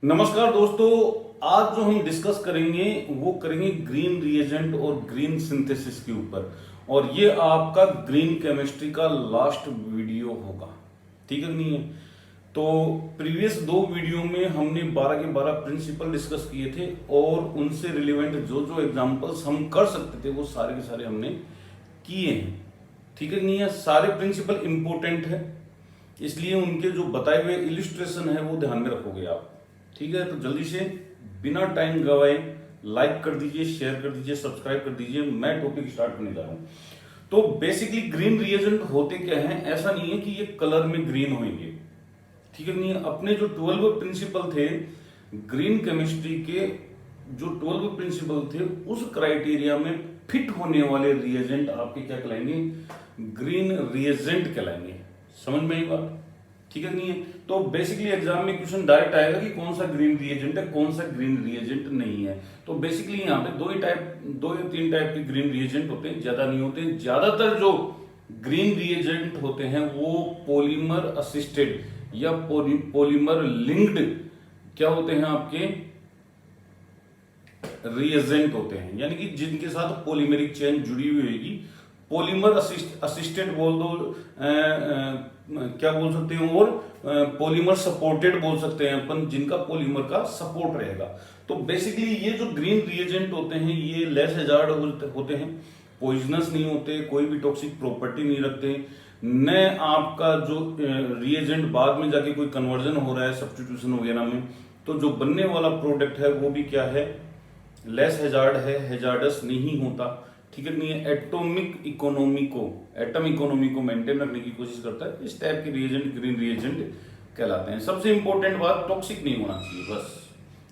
नमस्कार दोस्तों। आज जो हम डिस्कस करेंगे वो करेंगे ग्रीन रिएजेंट और ग्रीन सिंथेसिस के ऊपर। और ये आपका ग्रीन केमिस्ट्री का लास्ट वीडियो होगा, ठीक है नहीं है? तो प्रीवियस दो वीडियो में हमने 12 के 12 प्रिंसिपल डिस्कस किए थे और उनसे रिलेवेंट जो जो एग्जांपल्स हम कर सकते थे वो सारे के सारे हमने किए हैं, ठीक है नहीं है? सारे प्रिंसिपल इंपॉर्टेंट है, इसलिए उनके जो बताए हुए इलिस्ट्रेशन है वो ध्यान में रखोगे आप, ठीक है? तो जल्दी से बिना टाइम गवाए लाइक कर दीजिए, शेयर कर दीजिए, सब्सक्राइब कर दीजिए। मैं टॉपिक स्टार्ट करने जा रहा हूं। तो बेसिकली ग्रीन रिएजेंट होते क्या हैं? ऐसा नहीं है कि ये कलर में ग्रीन होंगे, ठीक है नहीं है? अपने जो 12 प्रिंसिपल थे ग्रीन केमिस्ट्री के, जो 12 प्रिंसिपल थे उस क्राइटेरिया में फिट होने वाले रिएजेंट आपके क्या कहलाएंगे? ग्रीन रिएजेंट कहलाएंगे। समझ में आई बात? ठीक है नहीं है? तो बेसिकली एग्जाम में क्वेश्चन डायरेक्ट आएगा कि कौन सा ग्रीन रिएजेंट है, कौन सा ग्रीन रिएजेंट नहीं है। तो बेसिकली यहाँ पे दो या तीन टाइप के ग्रीन रिएजेंट होते हैं, ज्यादा नहीं होते। ज्यादातर जो ग्रीन रिएजेंट होते हैं वो पॉलीमर असिस्टेड या पॉलीमर लिंक्ड क्या होते हैं? आपके रिएजेंट होते हैं, यानी कि जिनके साथ पॉलीमेरिक चेन जुड़ी हुई होगी। पॉलीमर असिस्टेड बोल दो, क्या बोल सकते हैं, और पॉलीमर सपोर्टेड बोल सकते हैं अपन, जिनका पॉलीमर का सपोर्ट रहेगा। तो बेसिकली ये जो ग्रीन रिएजेंट होते हैं ये लेस हैजार्ड होते हैं, पॉइजनस नहीं होते, कोई भी टॉक्सिक प्रॉपर्टी नहीं रखते, न आपका जो रिएजेंट बाद में जाके कोई कन्वर्जन हो रहा है सब्स्टिट्यूशन वगैरह में, तो जो बनने वाला प्रोडक्ट है वो भी क्या है? लेस हैजार्ड है, हैजार्डस नहीं होता, ठीक है नहीं है? एटम इकोनॉमी को मेंटेन रखने की कोशिश करता है। इस टाइप के रिएजेंट ग्रीन रिएजेंट कहलाते हैं। सबसे इंपॉर्टेंट बात, टॉक्सिक नहीं होना चाहिए बस,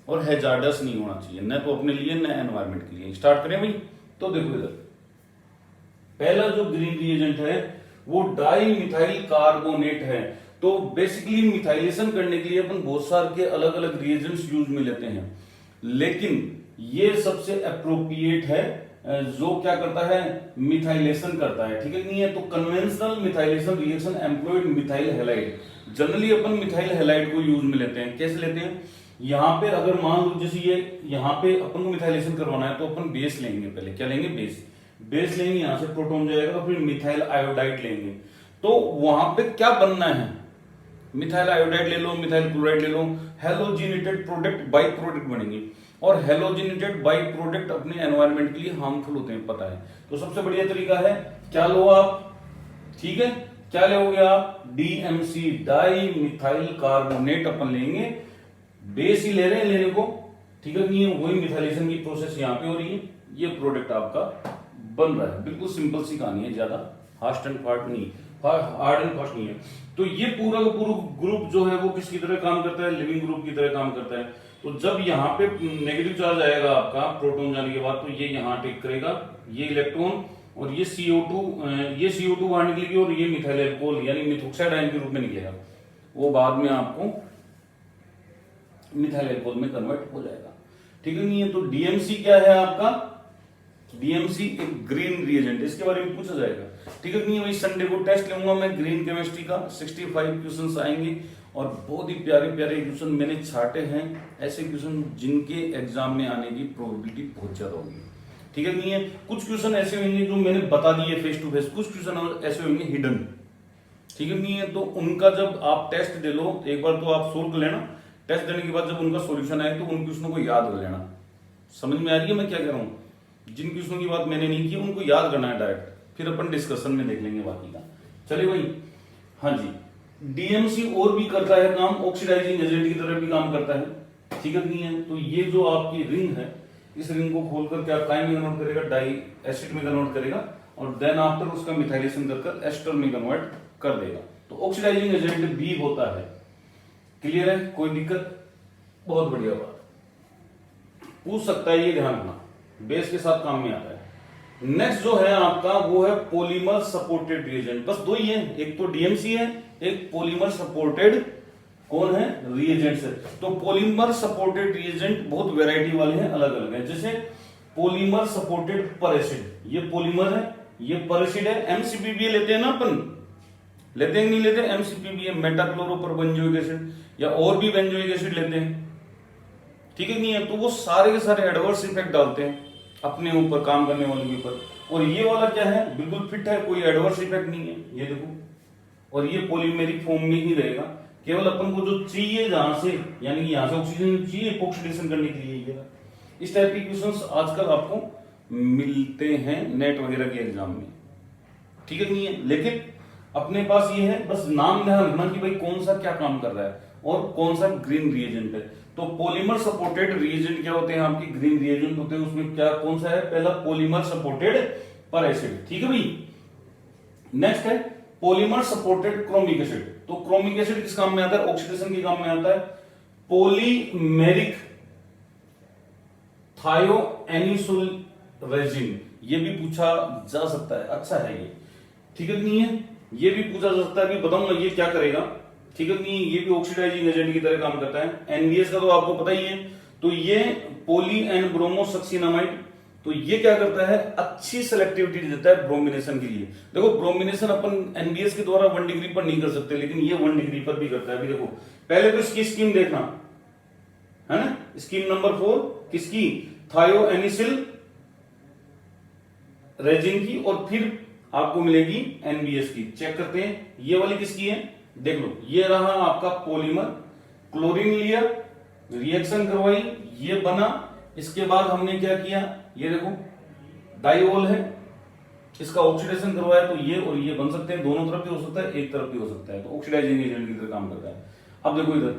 और हैजार्डस नहीं होना चाहिए, न तो अपने लिए न एनवायरमेंट के लिए। स्टार्ट करें भाई। तो देखो इधर पहला जो ग्रीन रिएजेंट है वो डाई मिथाइल कार्बोनेट है। तो बेसिकली मिथाइलेशन करने के लिए अपन बहुत सारे के अलग अलग रिएजेंट्स यूज में लेते हैं, लेकिन ये सबसे अप्रोप्रिएट है जो क्या करता है? मिथाइलेशन करता है, ठीक है नहीं है? तो conventional methylation reaction employed methyl halide. Generally अपन मिथाइल हैलाइड को यूज में लेते हैं। कैसे लेते हैं? यहाँ पे अगर मान लो जैसे ये यहाँ पे अपन को मिथाइलेशन करवाना है तो अपन बेस लेंगे। पहले क्या लेंगे? बेस लेंगे, यहां से प्रोटॉन जाएगा, फिर मिथाइल आयोडाइड लेंगे। तो वहां पे क्या बनना है? मिथाइल आयोडाइड ले लो, मिथाइल क्लोराइड ले लो, हेलोजिनेटेड प्रोडक्ट बाई प्रोडक्ट बनेंगे। और हेलोजिनेटेड बाई प्रोडक्ट अपने एनवायरमेंट के लिए हार्मफुल होते हैं, पता है। तो सबसे बढ़िया तरीका है क्या लो आप, ठीक है, क्या लोगे आप? डीएमसी, डाई मिथाइल कार्बोनेट अपन लेंगे। बेस ही ले रहे हैं लेने को, ठीक है नहीं है? वही मिथाइलेशन की प्रोसेस यहाँ पे हो रही है, ये प्रोडक्ट आपका बन रहा है। बिल्कुल सिंपल सी कहानी है, ज्यादा हार्ड एंड फास्ट नहीं है। तो ये पूरा का पूरा ग्रुप जो है वो किसकी तरह काम करता है? लिविंग ग्रुप की तरह काम करता है। तो जब यहाँ पे नेगेटिव चार्ज आएगा आपका प्रोटॉन जाने के बाद, तो ये यहाँ टेक करेगा ये इलेक्ट्रॉन, और ये CO2 बाहर निकलेगी, और ये मिथाइल अल्कोहल यानी मिथोक्साइड आयन के रूप में निकलेगा। वो बाद में आपको मिथाइल अल्कोहल में कन्वर्ट हो जाएगा, ठीक है नहीं है? तो डीएमसी क्या है आपका? डीएमसी एक ग्रीन रिएजेंट, इसके बारे में पूछा जाएगा, ठीक है नहीं? वही संडे को टेस्ट लूंगा मैं ग्रीन केमिस्ट्री का, 65 क्वेश्चंस आएंगे, और बहुत ही प्यारे प्यारे क्वेश्चन मैंने छाटे हैं, ऐसे क्वेश्चन जिनके एग्जाम में आने की प्रोबेबिलिटी बहुत ज्यादा होगी, ठीक है नहीं है? कुछ क्वेश्चन ऐसे होंगे जो मैंने बता दिए फेस टू फेस, कुछ क्वेश्चन ऐसे होंगे हिडन, ठीक है नहीं है? तो उनका जब आप टेस्ट दे लो एक बार, तो आप सोल्व कर लेना। टेस्ट देने के बाद जब उनका सॉल्यूशन आए तो उन क्वेश्चनों को याद कर लेना। समझ में आ रही है मैं क्या कह रहा हूं? जिन क्वेश्चनों की बात मैंने नहीं की उनको याद करना है डायरेक्ट, फिर अपन डिस्कशन में देख लेंगे बाकी का। चलिए भाई, हाँ जी। डीएमसी और भी करता है काम, ऑक्सीडाइजिंग एजेंट की तरह भी काम करता है, ठीक है नहीं है? तो ये जो आपकी रिंग है, इस रिंग को खोलकर क्या टाइम में कन्वर्ट करेगा? डाई एसिड में कन्वर्ट करेगा, और देन आफ्टर उसका मिथाइलेशन कर एस्टर में कन्वर्ट कर देगा। तो ऑक्सीडाइजिंग एजेंट भी होता है। क्लियर है? कोई दिक्कत? बहुत बढ़िया बात। पूछ सकता है, ये ध्यान रखना, बेस के साथ काम में आता है। नेक्स्ट जो है आपका वो है पॉलीमर सपोर्टेड रिएजेंट। बस दो ही है, एक तो डीएमसी है, एक पॉलीमर सपोर्टेड कौन है? रिएजेंट्स है। तो पॉलीमर सपोर्टेड रिएजेंट बहुत वैरायटी वाले हैं, अलग अलग है। जैसे पॉलीमर सपोर्टेड पर एसिड, ये पॉलीमर है, ये पर एसिड है। एमसीपीबी लेते हैं ना अपन, लेते हैं नहीं लेते? एमसीपीबी है, मेटाक्लोरोपर बेंजोइक एसिड, या और भी बेंजोइक एसिड लेते हैं, ठीक है नहीं है, तो वो सारे के सारे एडवर्स इफेक्ट डालते हैं अपने ऊपर, काम करने वालों के ऊपर। और ये वाला क्या है, बिल्कुल फिट है, कोई एडवर्स इफेक्ट नहीं है, ये देखो। और ये पॉलीमेरिक फॉर्म में ही रहेगा, केवल अपन को जो चाहिए जहां से, यानी कि यहां से ऑक्सीजन चाहिए ऑक्सीडेशन करने के लिए ये। इस टाइप के क्वेश्चंस आजकल आपको मिलते हैं नेट वगैरह के एग्जाम में, ठीक है नहीं है। लेकिन अपने पास ये है, बस नाम ध्यान रखना कि भाई कौन सा क्या काम कर रहा है और कौन सा ग्रीन रिएजेंट है। तो पॉलीमर सपोर्टेड रिएजेंट क्या होते हैं आपकी, ग्रीन रिएजेंट होते हैं। उसमें क्या कौन सा है, पहला पॉलीमर सपोर्टेड पर एसिड, ठीक है भाई। नेक्स्ट है पॉलीमर सपोर्टेड क्रोमिक एसिड। तो क्रोमिक एसिड किस काम में आता है, ऑक्सीडेशन के काम में आता है। पॉलीमेरिक थायोएनिसोल रेजिन, ये भी पूछा जा सकता है, अच्छा है ये, ठीक है नहीं है। ये भी पूछा जा सकता है, अभी बताऊंगा ये क्या करेगा, ठीक है नहीं। ये भी ऑक्सीडाइजिंग एजेंट की तरह काम करता है। एनबीएस का तो आपको पता ही है। तो ये पॉली एंड ब्रोमोसक्सिनामाइड, तो ये क्या करता है, अच्छी सेलेक्टिविटी देता है ब्रोमिनेशन के लिए। देखो ब्रोमिनेशन अपन एनबीएस के द्वारा 1 डिग्री पर नहीं कर सकते, लेकिन ये 1 डिग्री पर भी करता है। अभी देखो पहले तो इसकी स्कीम देखना है ना, स्कीम नंबर 4 किसकी, थायोएनिसिल रेजिन की, और फिर आपको मिलेगी एनबीएस की। चेक करते हैं ये वाली किसकी है, देख लो ये रहा आपका पॉलीमर, क्लोरीन लिया, रिएक्शन करवाई, ये बना। इसके बाद हमने क्या किया, ये देखो डाइओल है, इसका ऑक्सीडेशन करवाया, तो ये और ये बन सकते हैं, दोनों तरफ भी हो सकता है, एक तरफ भी हो सकता है, तो ऑक्सीडाइजिंग एजेंट की तरह काम करता है। अब देखो इधर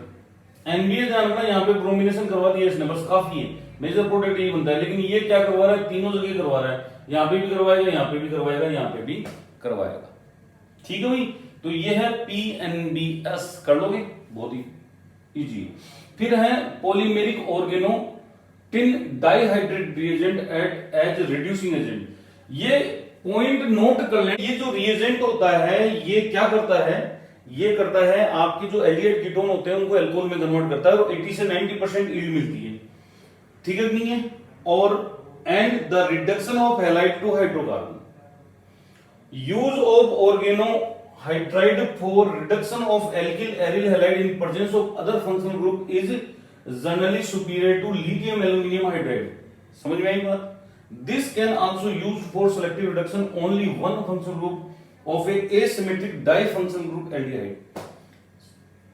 एनबीएस ध्यान रखना, यहाँ पे ब्रोमिनेशन करवा दिया इसने, बस काफी है, मेजर प्रोडक्ट यही बनता है। लेकिन ये क्या करवा रहा है, तीनों जगह करवा रहा है, यहाँ पे भी करवाएगा, यहाँ पे भी करवाएगा, यहाँ पे भी करवाएगा, ठीक है भाई। तो ये है पीएनबीएस, कर लोगे, बहुत ही इजी। फिर है polymeric organo tin dihydrate reagent at as reducing agent. ये पॉइंट नोट कर लें, ये जो रिएजेंट होता है ये क्या करता है, ये करता है आपके जो एल्डिहाइड कीटोन होते हैं उनको अल्कोहल में कन्वर्ट करता है, और 80 से 90% यील्ड मिलती है, ठीक है नहीं है। और and the reduction of halide to hydrocarbon, use of organo hydride for reduction of alkyl aryl halide in presence of other functional group is generally superior to lithium aluminium hydride. समझ में आई बात। This can also use for selective reduction only one functional group of a asymmetric difunctional group aldehyde.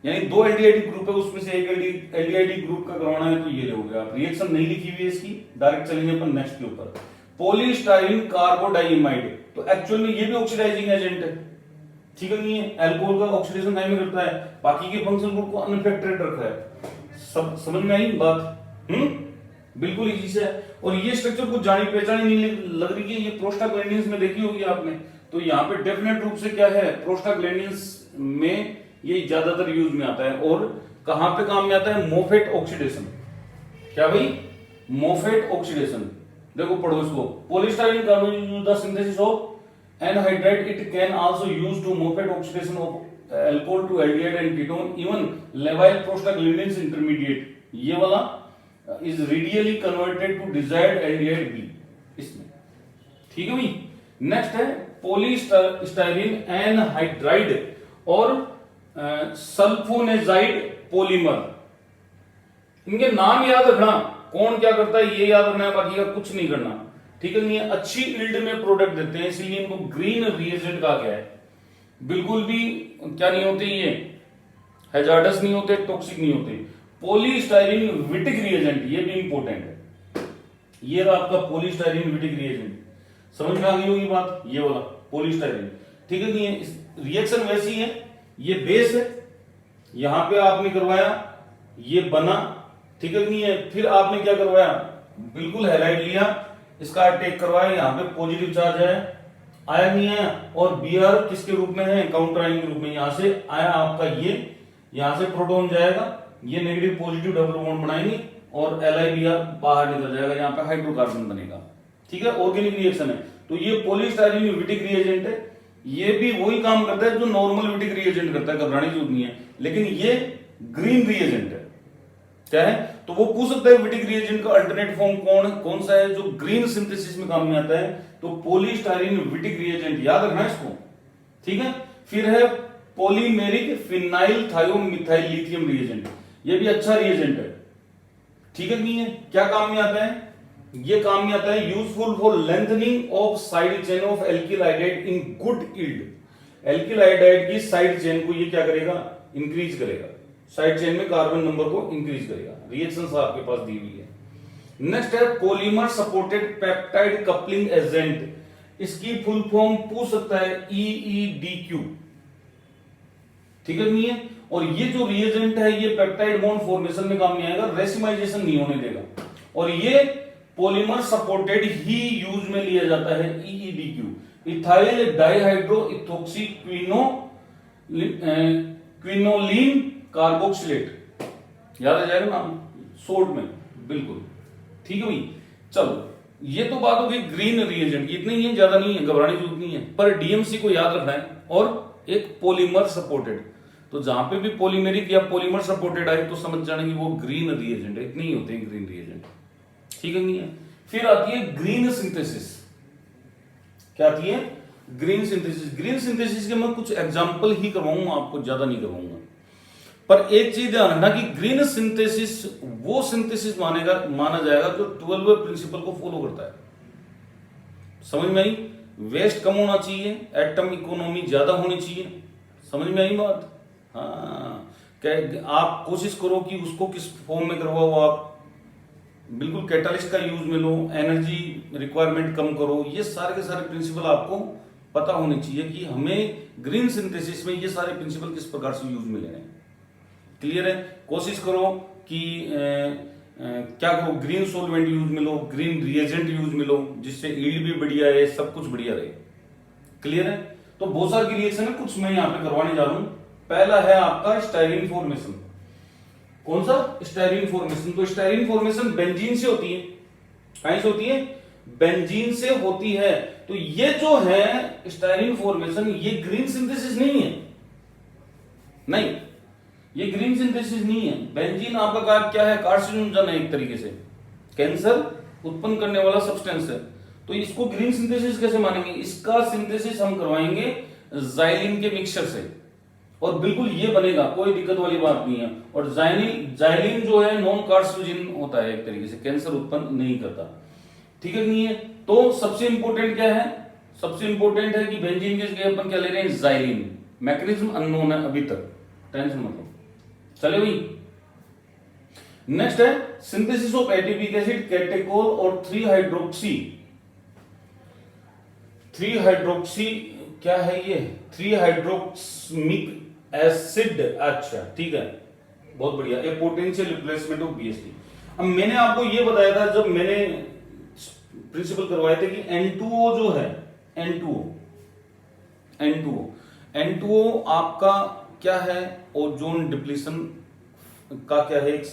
यानी 2 aldehyde group है, उसमें से एक aldehyde group का करवाना है, तो ये लोगे आप। रिएक्शन नहीं लिखी हुई है इसकी, डायरेक्ट चलेंगे अपन नेक्स्ट के ऊपर। पॉलीस्टाइरीन कार्बोडाइइमाइड, तो एक्चुअल में ये भी ऑक्सीडाइजिंग एजेंट है, ठीक है नहीं है। अल्कोहल का ऑक्सीडेशन नहीं करता है, बाकी के फंक्शनल ग्रुप को अनअफेक्टेड रखा है। सब समझ में आई बात, बिल्कुल इजी से। और ये स्ट्रक्चर कुछ जानी पहचानी नहीं लग रही है, ये प्रोस्टाग्लैंडिन्स में देखी होगी आपने। तो यहाँ पे डेफिनेट रूप से क्या है, प्रोस्टाग्लैंडिन्स में ये ज्यादातर यूज में आता है। और कहां पे काम में आता है, मोफेट ऑक्सीडेशन। क्या भाई, मोफेट ऑक्सीडेशन। देखो पढ़ो इसको, polystyrene carbonate the synthesis of anhydride, it can also use to Moffatt oxidation of alcohol to aldehyde and ketone, even लेवाइल प्रोस्टाग्लैंडिन्स इंटरमीडिएट, ये वाला is readily converted to desired aldehyde be इसमें, ठीक है भाई। नेक्स्ट है पॉलीस्टाइरीन एनहाइड्राइड और सल्फोनेजाइड polymer. इनके नाम याद रखना, कौन क्या करता है ये याद रखना है, बाकी का कुछ नहीं करना, ठीक है नहीं है। अच्छी यील्ड में प्रोडक्ट देते हैं, इसलिए इनको ग्रीन रिएजेंट कहा गया है। बिल्कुल भी क्या नहीं होते, ये हैजार्डस नहीं होते, टॉक्सिक नहीं होते। पॉलीस्टाइरीन विटिक रिएजेंट, ये भी इंपॉर्टेंट है। ये रहा आपका पॉलीस्टाइरीन विटिक रिएजेंट, समझ में आ गई होगी बात, ये वाला पॉलीस्टाइरीन, ठीक है नहीं है। रिएक्शन वैसी है, ये बेस है, यहां पे आपने करवाया, ये बना, ठीक है नहीं है। फिर आपने क्या करवाया, बिल्कुल हैलाइड लिया, इसका अटैक करवाया, यहां पे पॉजिटिव चार्ज है, आया नहीं आया। और बीआर किसके रूप में है, काउंटर आयन के रूप में, यहां से आया आपका ये, यहां से प्रोटॉन जाएगा, ये नेगेटिव पॉजिटिव डबल बॉन्ड बनाएंगे और LiBr बाहर निकल जाएगा, यहां पे हाइड्रोकार्बन बनेगा, ठीक है। ऑर्गेनिक रिएक्शन है। तो ये पॉलीस्टाइरीन विटिक रिएजेंट है, ये भी वही काम करता है जो नॉर्मल विटिक रिएजेंट करता है, घबराने की जरूरत नहीं है। लेकिन ये ग्रीन रिएजेंट है, क्या है, तो वो पूछ सकता है विटिक रिएजेंट का अल्टरनेट फॉर्म कौन सा है जो ग्रीन सिंथेसिस में काम में आता है, तो पॉलीस्टाइरीन विटिक रिएजेंट, याद रखना इसको, ठीक है। फिर है पॉलीमेरिक फिनाइल थायोमिथाइल लिथियम रिएजेंट, ये भी अच्छा रिएजेंट है, ठीक है नहीं है? क्या काम में आता है? ये काम में आता है useful for lengthening of side chain of alkyl hydride in good yield. Alkyl hydride की साइड चेन को ये क्या करेगा? इंक्रीज करेगा, साइड चेन में कार्बन नंबर को इंक्रीज करेगा। रिएक्शंस आपके पास दी हुई है। नेक्स्ट है polymer supported peptide coupling agent. इसकी फुल फॉर्म पूछ सकता है EEDQ, ठीक है नहीं है? और ये जो रिएजेंट है ये पेप्टाइड बॉन्ड फॉर्मेशन में काम नहीं आएगा, रेसिमाइजेशन नहीं होने देगा। और ये पॉलीमर सपोर्टेड ही यूज में लिया जाता है EEDQ, ethyl डाइहाइड्रो ethoxy quinoline carboxylate. याद आ जाएगा नाम शॉर्ट में, बिल्कुल ठीक है भाई। चलो ये तो बात हो गई ग्रीन रिएजेंट की, इतनी ही है, ज्यादा नहीं है, घबराने की जरूरत नहीं है। पर डीएमसी को याद रखना है। और एक पॉलीमर सपोर्टेड, तो जहां पे भी पॉलीमेरिक या पॉलीमर सपोर्टेड आए तो समझ जाना कि वो ग्रीन रिएजेंट है। इतने ही होते हैं ग्रीन रिएजेंट, ठीक है नहीं है? फिर आती है ग्रीन सिंथेसिस। क्या आती है? Green synthesis. ग्रीन सिंथेसिस के मैं कुछ एग्जांपल ही करवाऊंगा आपको, ज्यादा नहीं करवाऊंगा। पर एक चीज ध्यान रखना कि ग्रीन सिंथेसिस वो सिंथेसिस माना जाएगा जो 12वें प्रिंसिपल को फॉलो करता है। समझ में आई? वेस्ट कम होना चाहिए, एटम इकोनॉमी ज्यादा होनी चाहिए। समझ में आई बात? हाँ, आप कोशिश करो कि उसको किस फॉर्म में करवाओ आप। बिल्कुल कैटालिस्ट का यूज में लो, एनर्जी रिक्वायरमेंट कम करो। ये सारे के सारे प्रिंसिपल आपको पता होने चाहिए कि हमें ग्रीन सिंथेसिस में ये सारे प्रिंसिपल किस प्रकार से यूज में लेने हैं। क्लियर है? कोशिश करो कि क्या करो, ग्रीन सोलवेंट यूज में लो, ग्रीन रिएजेंट यूज में लो, जिससे यील्ड भी बढ़िया है, सब कुछ बढ़िया रहे। क्लियर है? तो बहुत सारी रिएक्शन है, कुछ मैं यहां पे करवाने जा रहा हूं। पहला है आपका स्टाइरिन फॉर्मेशन। कौन सा? Styrene formation. तो स्टाइरिन फॉर्मेशन बेंजीन से होती है। कहां से होती है? बेंजीन से होती है। तो ये जो है स्टाइरिन फॉर्मेशन, ये ग्रीन सिंथेसिस नहीं है, नहीं, ये ग्रीन सिंथेसिस नहीं है। बेंजीन आपका कार्य क्या है? कार्सिनोजन है, एक तरीके से कैंसर उत्पन्न करने वाला सब्सटेंस है। तो इसको ग्रीन सिंथेसिस कैसे मानेंगे? इसका सिंथेसिस हम करवाएंगे जाइलिन के मिक्सचर से, और बिल्कुल ये बनेगा, कोई दिक्कत वाली बात नहीं है। और जाइलिन जो है नॉन कार्सिनोजन होता है, एक तरीके से कैंसर उत्पन्न नहीं करता, ठीक है नहीं है? तो सबसे इंपॉर्टेंट क्या है? सबसे इंपॉर्टेंट है कि बेंजीन के जगह अपन क्या ले रहे हैं? जाइलिन। मैकेनिज्म अननोन है अभी तक, टेंशन मत लो। चले भाई, नेक्स्ट है सिंथेसिस ऑफ एटीपिक एसिड, कैटेकोल और 3 हाइड्रोक्सी क्या है ये? 3 हाइड्रोक्सिमिक एसिड। अच्छा ठीक है, बहुत बढ़िया। ए पोटेंशियल रिप्लेसमेंट ऑफ BH3। अब मैंने आपको ये बताया था जब मैंने प्रिंसिपल करवाए थे कि N2O जो है, N2O आपका क्या है? ओजोन डिप्लीशन का क्या है? एक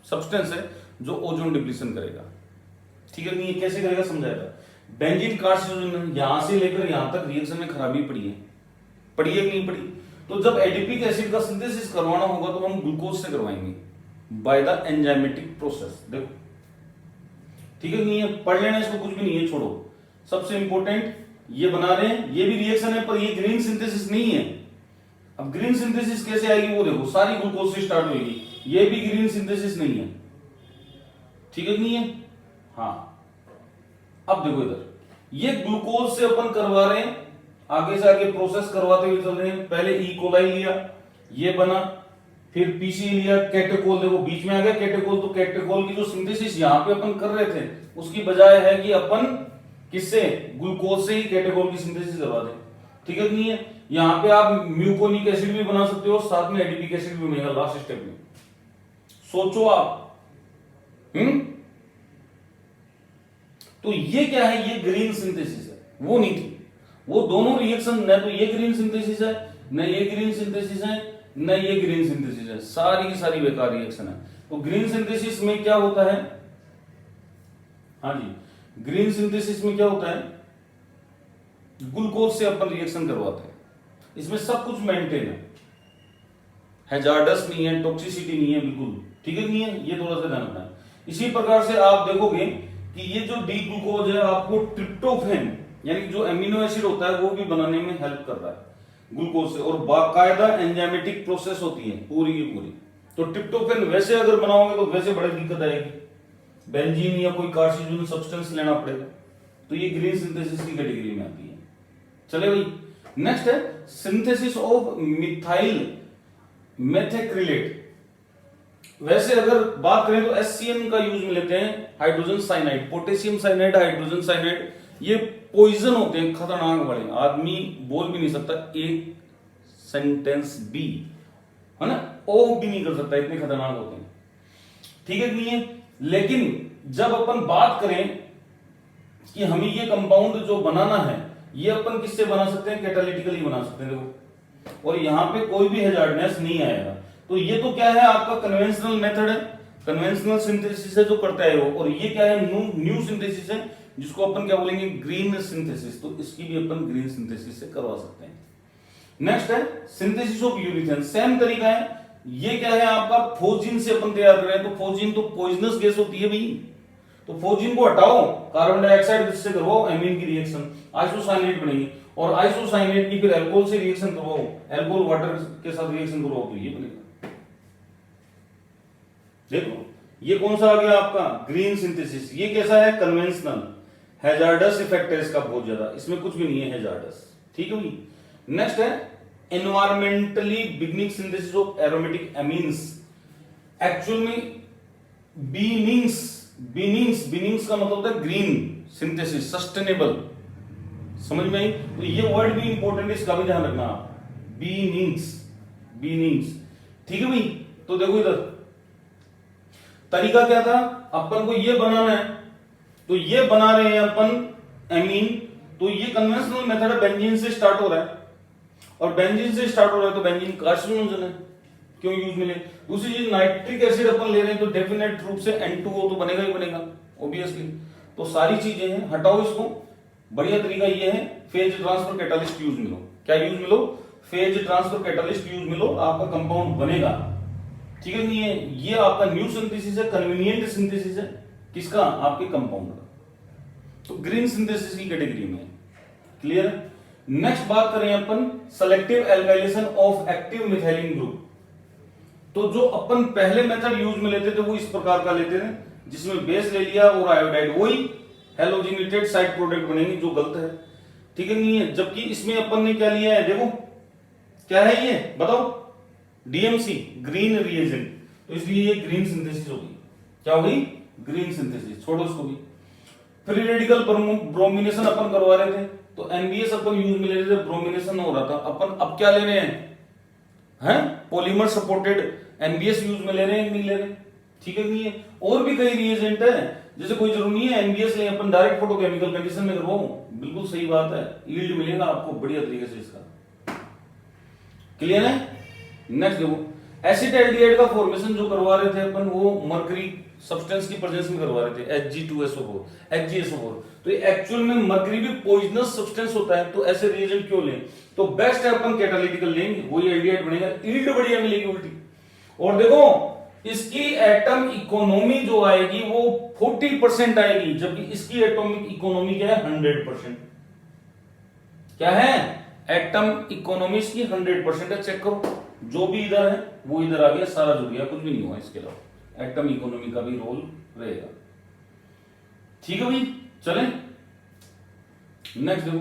सब्सटेंस है जो ओजोन डिप्लीशन करेगा, ठीक है नहीं? कैसे करेगा समझाएगा। बेंजीन कार्सिनोजन, यहां से लेकर यहां तक रिएक्शन में खराबी पड़ी है कि नहीं पड़ी? तो जब एडिपिक एसिड का सिंथेसिस करवाना होगा तो हम ग्लूकोज से करवाएंगे बाय द एंजाइमेटिक प्रोसेस। देखो ठीक है नहीं है? पढ़ लेना इसको, कुछ भी नहीं है, छोड़ो। सबसे इंपॉर्टेंट ये बना रहे हैं, ये भी रिएक्शन है, पर ये ग्रीन सिंथेसिस नहीं है। अब ग्रीन सिंथेसिस कैसे आएगी वो देखो, सारी ग्लूकोज से स्टार्ट होगी। ये भी ग्रीन सिंथेसिस नहीं है, ठीक है नहीं है? हाँ, अब देखो इधर, ये ग्लूकोज से अपन करवा रहे हैं, आगे से आगे प्रोसेस करवाते हुए चल रहे हैं। पहले ई कोलाई लिया, ये बना, फिर पीसी लिया, कैटेकोल देखो बीच में आ गया कैटेकोल। तो कैटेकोल की जो सिंथेसिस यहां पे अपन कर रहे थे, उसकी बजाय है कि अपन किससे? ग्लूकोज से ही कैटेकोल की सिंथेसिस करवा दें, ठीक है नहीं है? यहां पे आप म्यूकोनिक एसिड भी बना सकते हो, साथ में एडिपिक एसिड भी बनेगा लास्ट स्टेप में। सोचो आप। तो ये क्या है? ये ग्रीन सिंथेसिस है, वो नहीं थी। वो दोनों रिएक्शन, न तो ये ग्रीन सिंथेसिस है, न ये ग्रीन सिंथेसिस है, न ये ग्रीन सिंथेसिस है, सारी की सारी बेकार रिएक्शन है। तो ग्रीन सिंथेसिस में क्या होता है? हाँ जी, ग्रीन सिंथेसिस में क्या होता है? ग्लूकोज से अपन रिएक्शन करवाते हैं, इसमें सब कुछ मेंटेन है, हैजार्डस नहीं है, टॉक्सिसिटी नहीं है, बिल्कुल ठीक है नहीं है? ये थोड़ा सा ध्यान रखना है। इसी प्रकार से आप देखोगे कि ये जो डी ग्लूकोज है आपको ट्रिप्टोफैन यानी जो एमिनो एसिड होता है वो भी बनाने में हेल्प कर रहा है ग्लूकोज से, और बाकायदा एंजाइमेटिक प्रोसेस होती है पूरी की पूरी। तो ट्रिप्टोफेन वैसे अगर बनाओगे तो वैसे बड़ी दिक्कत आएगी, बेंजीन या कोई कार्सिनोजन सब्सटेंस लेना पड़ेगा। तो ये ग्रीन सिंथेसिस की कैटेगरी में आती है। चले भाई, नेक्स्ट है सिंथेसिस ऑफ मिथाइल मेथेक्रिलेट। वैसे अगर बात करें तो एससीएन का यूज में लेते हैं hydrogen cyanide, potassium cyanide, hydrogen cyanide. ये पॉइजन होते हैं, खतरनाक वाले, आदमी बोल भी नहीं सकता एक सेंटेंस भी, है ना, ओ भी नहीं कर सकता, इतने खतरनाक होते हैं। ठीक है, नहीं है। लेकिन जब अपन बात करें कि हमें ये कंपाउंड जो बनाना है, ये अपन किससे बना सकते हैं, कैटालिटिकली बना सकते हैं, देखो, और यहां पे कोई भी हैजार्डनेस नहीं आएगा। तो ये तो क्या है, आपका कन्वेंशनल मेथड है, कन्वेंशनल सिंथेसिस है जो करता है वो, और ये क्या है, न्यू सिंथेसिस है, जिसको अपन क्या बोलेंगे, ग्रीन सिंथेसिस। तो इसकी भी अपन ग्रीन सिंथेसिस से करवा सकते हैं। नेक्स्ट है सिंथेसिस ऑफ यूरिथेन, सेम तरीका है। ये क्या है आपका, फोजिन से अपन तैयार कर रहे हैं। तो फोजिन तो पॉइजनस गैस होती है भाई, तो फोजिन को हटाओ, कार्बन डाइऑक्साइड से करवाओ एमीन की रिएक्शन, आइसोसाइनेट बनेगी, और आइसोसाइनेट की फिर अल्कोहल से रिएक्शन करवाओ, अल्कोहल वाटर के साथ रिएक्शन करवाओ, तो ये बनेगा। देखो ये कौन सा आ गया आपका, ग्रीन सिंथेसिस। ये कैसा है, कन्वेंशनल। हैजार्डस इफेक्ट है इसका बहुत ज्यादा, इसमें कुछ भी नहीं है हैजार्डस। ठीक है भाई। नेक्स्ट है environmentally beginning synthesis of aromatic amines. Actual में बीनिंग्स का मतलब होता है ग्रीन सिंथेसिस, सस्टेनेबल, समझ में आई। तो ये वर्ड भी इंपॉर्टेंट है, इसका भी ध्यान रखना आप, बीनिंग्स। ठीक है भाई। तो देखो इधर तरीका क्या था, अपन को ये बनाना है, तो ये बना रहे हैं अपन एमीन। तो ये कन्वेंशनल मेथड है, बेंजीन से स्टार्ट हो रहा है, और बेंजीन से स्टार्ट हो रहा है तो बेंजीन कार्सिनोजन है, क्यों यूज में ले। दूसरी चीज नाइट्रिक एसिड अपन ले रहे हैं, तो डेफिनेट रूप से N2O तो बनेगा ही बनेगा, ऑब्वियसली। तो सारी चीजें हैं, हटाओ इसको। बढ़िया तरीका ये है, फेज ट्रांसफर कैटालिस्ट यूज में लो। क्या यूज में लो, फेज ट्रांसफर कैटालिस्ट यूज में लो, आपका कंपाउंड बनेगा। ठीक है, नहीं है, ये आपका न्यू सिंथेसिस है, कन्वीनियंट सिंथेसिस है, किसका, आपके कंपाउंड का। तो ग्रीन सिंथेसिस की कैटेगरी में, क्लियर। नेक्स्ट बात करें अपन selective alkylation of active methylene group. तो जो अपन पहले मेथड यूज में लेते थे वो इस प्रकार का लेते थे, जिसमें बेस ले लिया और आयोडाइड, वही हेलोजिनेटेड साइड प्रोडक्ट बनेंगे, जो गलत है। ठीक है, नहीं है। जबकि इसमें अपन ने क्या लिया है, देखो क्या है ये, बताओ, डीएमसी, ग्रीन रिएजेंट। तो इसलिए ये ग्रीन सिंथेसिस होगी। क्या होगी, ग्रीन सिंथेसिस। छोड़ो इसको भी। फ्री रेडिकल ब्रोमिनेशन अपन करवा रहे थे, तो एनबीएस अपन यूज में ले रहे थे, ब्रोमिनेशन हो रहा था। अपन अब क्या ले रहे हैं, पॉलीमर सपोर्टेड एनबीएस यूज में ले रहे हैं, नहीं ले रहे। ठीक है, नहीं है। और भी कई रिएजेंट है, जैसे कोई जरूरी नहीं है एनबीएस ले, अपन डायरेक्ट फोटोकेमिकल कंडीशन में करवाओ, बिल्कुल सही बात है, यील्ड मिलेगा आपको बढ़िया तरीके से इसका। क्लियर है। नेक्स्ट देखो, एसिटाल्डिहाइड का फॉर्मेशन जो करवा रहे थे अपन, वो मर्करी सब्सटेंस की प्रेजेंस में करवा रहे थे, Hg2SO4, Hgso4। तो ये एक्चुअल में मर्करी भी पॉइजनस सब्सटेंस होता है, तो ऐसे रिएजेंट क्यों लें। तो बेस्ट है अपन कैटालिटिकल लेंगे, वही एल्डिहाइड बनेगा, यील्ड बढ़िया मिलेगी उल्टी। और देखो इसकी एटम इकोनॉमी जो आएगी वो 40% आएगी, जबकि इसकी एटॉमिक इकोनॉमी क्या है, 100%। क्या है, एटम इकोनॉमी इसकी 100% है। चेक करो, जो भी इधर है वो इधर आ गया, सारा जुड़ गया, कुछ भी नहीं हुआ। इसके अलावा एटम इकोनॉमी का भी रोल रहेगा। ठीक है भाई, चलें नेक्स्ट देखो,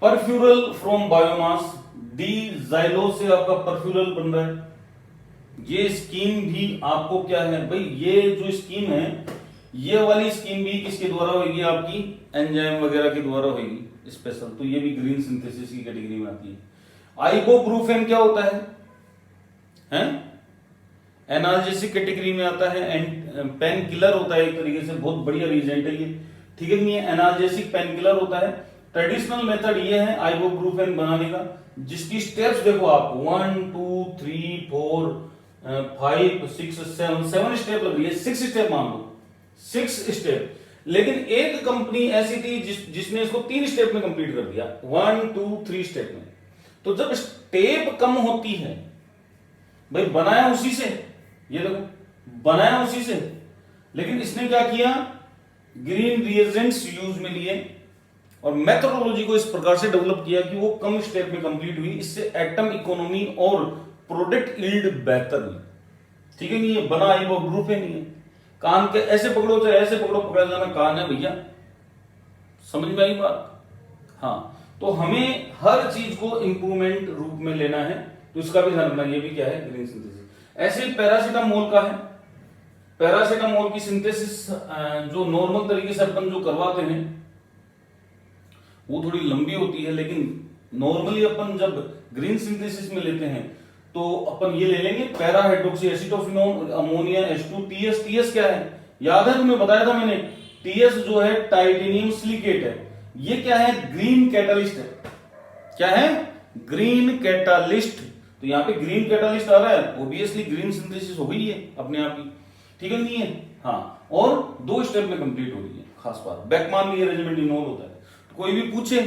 परफ्यूरल फ्रॉम बायोमास, डी जाइलो से आपका परफ्यूरल बन रहा है। ये स्कीम भी आपको क्या है भाई, ये जो स्कीम है, ये वाली स्कीम भी किसके द्वारा होगी, आपकी एंजाइम वगैरह के द्वारा होगी स्पेशल। तो ये भी ग्रीन सिंथेसिस की कैटेगरी में आती है। आइबोप्रूफेन क्या होता है, एनाल्जेसिक कैटेगरी में आता है, पेन किलर होता है एक तरीके से, बहुत बढ़िया रीजेंट है ये। ठीक है, नहीं है, एनाल्जेसिक पेन किलर होता है। ट्रेडिशनल मेथड ये है आइबोप्रूफेन बनाने का, जिसकी स्टेप्स देखो आप, 1 2 3 4 5 6 7 स्टेप लग रही है, 6 स्टेप मान लो, 6 स्टेप। लेकिन एक कंपनी ऐसी थी जिसने इसको 3 स्टेप में कंप्लीट कर दिया, 1 2 3 स्टेप में। तो जब स्टेप कम होती है भाई, बनाया उसी से, ये देखो बनाया उसी से, लेकिन इसने क्या किया, ग्रीन रिएजेंट्स यूज में लिए और मेथोडोलॉजी को इस प्रकार से डेवलप किया कि वो कम स्टेप में कंप्लीट हुई। इससे एटम इकोनॉमी और प्रोडक्ट यील्ड बेहतर हुई। ठीक है नहीं है, बना आई वो ग्रुप है नहीं है। कान के ऐसे पकड़ो चाहे ऐसे पकड़ो, पकड़ा जाना कान है भैया। समझ में आई बात? हाँ, तो हमें हर चीज को इंप्रूवमेंट रूप में लेना है, तो इसका भी ध्यान रखना। ये भी क्या है? Green synthesis. ऐसे पैरासीटामोल का है। पैरासीटामोल की सिंथेसिस जो नॉर्मल तरीके से अपन जो करवाते हैं वो थोड़ी लंबी होती है, लेकिन नॉर्मली अपन जब ग्रीन सिंथेसिस में लेते हैं तो अपन ये ले लेंगे para hydroxy acetophenone ammonia H2 TS। TS क्या है? याद है तुम्हें बताया था मैंने, TS जो है टाइटेनियम सिलिकेट है। ये क्या है? ग्रीन कैटालिस्ट है। क्या है? Green catalyst. तो यहाँ पे ग्रीन कैटालिस्ट आ रहा है, ऑब्वियसली ग्रीन सिंथेसिस हो गई है अपने आप ही। ठीक है नहीं है? हाँ, और 2 स्टेप में कंप्लीट हो रही है। खास बात बेकमान रीअरेंजमेंट इनोल होता है। तो कोई भी पूछे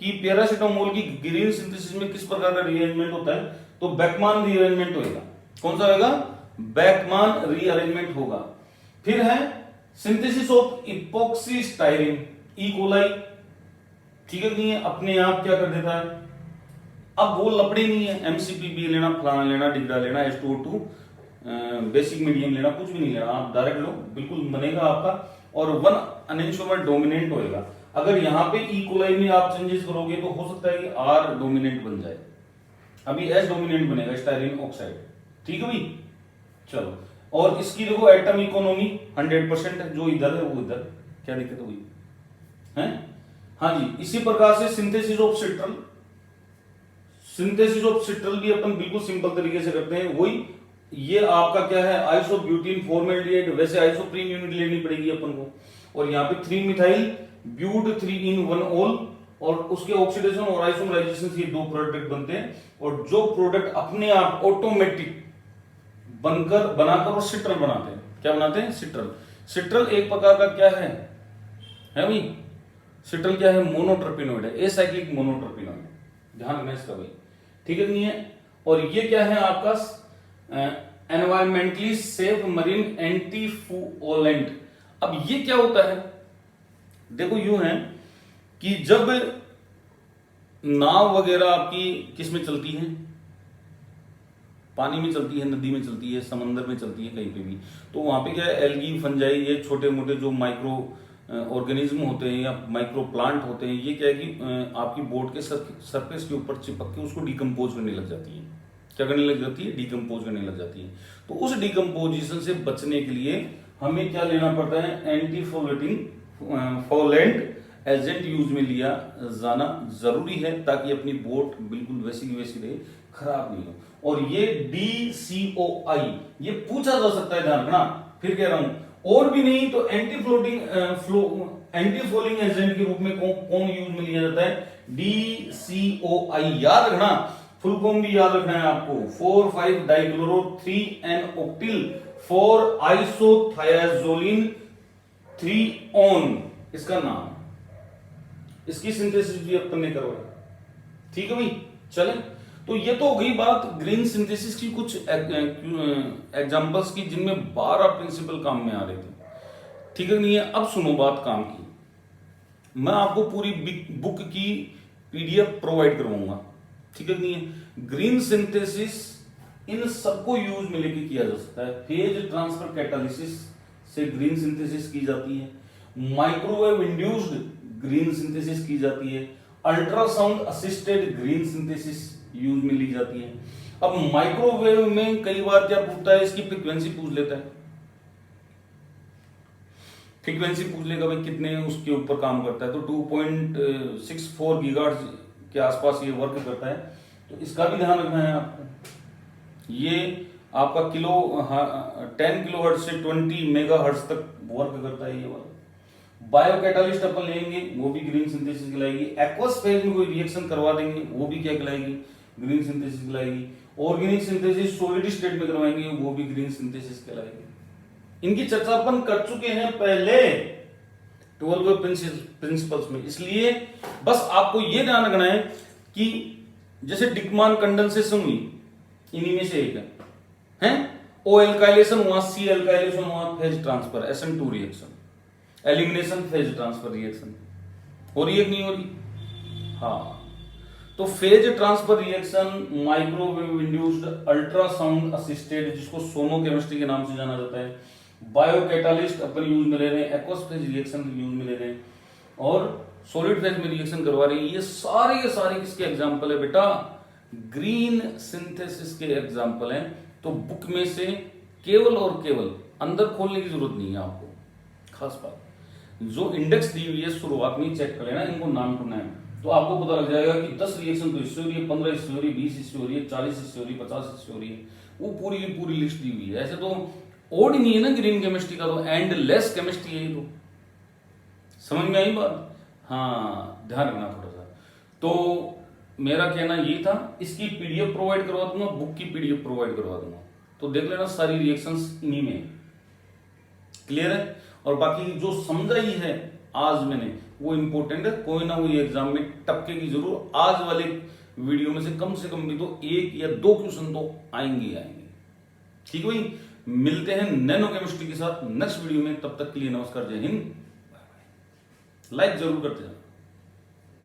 कि पैरासीटामोल की ग्रीन सिंथेसिस में किस प्रकार का रीअरेंजमेंट होता है, तो बेकमान रीअरेंजमेंट होगा। कौन सा होगा? बेकमान रीअरेंजमेंट होगा। फिर है synthesis of epoxy styrene E coli. ठीक है नहीं है? अपने आप क्या कर देता है, अब वो लपड़े नहीं है MCP लेना, फलाना लेना, डिग्रा लेना, H2O2 बेसिक मीडियम लेना, कुछ भी नहीं लेना, आप डायरेक्ट लो, बिल्कुल बनेगा आपका। और 1 अनइंश्योर डोमिनेंट होएगा। अगर यहां पे ई कोलाई में आप चेंजेस करोगे तो हो सकता है कि R डोमिनेंट बन जाए, अभी S डोमिनेंट बनेगा, स्टाइरिन ऑक्साइड। ठीक है भाई? चलो, और इसकी देखो एटम इकोनॉमी 100% है, जो इधर है वो इधर, क्या दिक्कत हुई है? हाँ जी, इसी प्रकार से synthesis of citral. Synthesis of citral भी अपन बिल्कुल सिंपल तरीके से करते हैं। वही ये आपका क्या है? Isobutene formaldehyde. वैसे आइसोप्रीन यूनिट लेनी पड़ेगी अपन को। और यहाँ पे 3 मिथाइल ब्यूट 3 in 1 ऑल, और उसके ऑक्सीडेशन और आइसोमराइजेशन से 2 प्रोडक्ट बनते हैं। और जो प्रोडक्ट अपने आप ऑटोमेटिक बनकर बनाकर और सिट्रल बनाते हैं। क्या बनाते हैं? सिट्रल। सिट्रल एक प्रकार का क्या है भाई? सिट्रल क्या है? मोनोटर्पिनोइड है, एसाइक्लिक मोनोटर्पिनोइड। ध्यान रखना इसका भाई। ठीक है नहीं है? और ये क्या है आपका? Environmentally safe marine antifoulant. अब ये क्या होता है? देखो यूं है कि जब नाव वगैरह आपकी किस में चलती है? पानी में चलती है, नदी में चलती है, समंदर में चलती है, कहीं पे भी, तो वहां पे क्या है? एल्गी, फंजाई, ये छोटे मोटे जो माइक्रो ऑर्गेनिज्म होते हैं या माइक्रो प्लांट होते हैं, ये क्या है कि आपकी बोट के सरफेस के ऊपर चिपक के उसको डिकम्पोज करने लग जाती है। क्या करने लग जाती है? डिकम्पोज करने लग जाती है। तो उस डिकम्पोजिशन से बचने के लिए हमें क्या लेना पड़ता है? एंटीफोलेंट एजेंट यूज में लिया जाना जरूरी है, ताकि अपनी बोट बिल्कुल वैसी की वैसी रहे, खराब नहीं हो। और ये DCOI ये पूछा जा सकता है, ध्यान रखना। फिर कह रहा हूं, और भी नहीं तो एंटीफोलिंग एजेंट के रूप में कौन यूज में लिया जाता है? DCOI। याद रखना, फुल फॉर्म भी याद रखना है आपको। 4,5 डाइक्लोरो 3N ऑक्टिल 4 आइसोथायाजोलिन 3 ऑन, इसका नाम। इसकी सिंथेसिस भी अपन ने करवाई। ठीक है भाई? चले, तो ये तो हो गई बात ग्रीन सिंथेसिस की, कुछ एग्जांपल्स की जिनमें 12 प्रिंसिपल काम में आ रहे थे। ठीक है नहीं है? अब सुनो बात काम की। मैं आपको पूरी बुक की PDF प्रोवाइड करवाऊंगा। ठीक है नहीं है? ग्रीन सिंथेसिस इन सबको यूज में लेके किया जा सकता है। फेज ट्रांसफर कैटालिसिस से ग्रीन सिंथेसिस की जाती है, माइक्रोवेव इंड्यूस्ड ग्रीन सिंथेसिस की जाती है, ultrasound assisted green synthesis use में ली जाती है। अब माइक्रोवेव में कई बार क्या पूछता है? इसकी फ्रीक्वेंसी पूछ लेता है। फ्रीक्वेंसी पूछ लेगा भाई कितने उसके ऊपर काम करता है, तो 2.64 गीगाहर्ट्ज के आसपास ये वर्क करता है। तो इसका भी ध्यान रखना है आपको। ये आपका 10 किलोहर्ट्ज से 20 मेगाहर्ट्ज तक वर्क करता है ये वाला। बायो कैटालिस्ट अपन लेंगे, वो भी ग्रीन सिंथेसिस कहलाएगी। एक्वस फेज में कोई रिएक्शन करवा देंगे, वो भी क्या कहलाएगी? ग्रीन सिंथेसिस कहलाएगी। ऑर्गेनिक सिंथेसिस सॉलिड स्टेट में करवाएंगे, वो भी ग्रीन सिंथेसिस कहलाएगी। इनकी चर्चा अपन कर चुके हैं पहले 12 प्रिंसिपल्स में। इसलिए बस आपको यह ध्यान रखना है कि जैसे डिकमान कंडेंसेशन हुई, इन्हीं में से एक है O एल्काइलेशन हुआ, C एल्काइलेशन हुआ, phase transfer SN2 reaction, elimination phase transfer reaction हो रही है कि नहीं हो रही? हाँ, तो phase transfer reaction, microwave induced, ultrasound assisted जिसको सोनो-केमिस्ट्री के नाम से जाना जाता है, बायोकैटालिस्ट अपन यूज में ले रहे हैं, एक्वस फेज रिएक्शन यूज में ले रहे हैं और सॉलिड फेज में रिएक्शन करवा रहे हैं। ये सारे किसके एग्जाम्पल है बेटा? ग्रीन सिंथेसिस के एग्जाम्पल हैं। तो बुक में से केवल और केवल अंदर खोलने की जरूरत नहीं है आपको। खास बात, जो इंडेक्स दी हुई है शुरुआत में चेक कर लेना इनको नाम टू नाम, तो आपको पता लग जाएगा कि 10 रिएक्शन तो इससे हो रही है, 15 इससे हो रही है, 20 इससे हो रही है, 40 इससे हो रही है, 50 इससे हो रही है। वो पूरी की पूरी लिस्ट दी हुई है। ऐसे तो ओड ही नहीं है ना ग्रीन केमिस्ट्री का, तो एंडलेस केमिस्ट्री है। तो समझ में आई बात? हाँ, ध्यान रखना थोड़ा सा। तो मेरा कहना ये था, इसकी पीडीएफ प्रोवाइड करवा दूंगा, बुक की पीडीएफ प्रोवाइड करवा दूंगा, तो देख लेना सारी रिएक्शंस इन्हीं में। क्लियर है? और बाकी जो समझा ही है आज मैंने वो इंपॉर्टेंट है, कोई ना कोई एग्जाम में टपके की जरूर। आज वाले वीडियो में से कम भी तो 1 या 2 क्वेश्चन तो आएंगे। ठीक है भाई, मिलते हैं नैनो केमिस्ट्री के साथ नेक्स्ट वीडियो में। तब तक के लिए नमस्कार, जय हिंद, बाय बाय। लाइक जरूर करते जाना।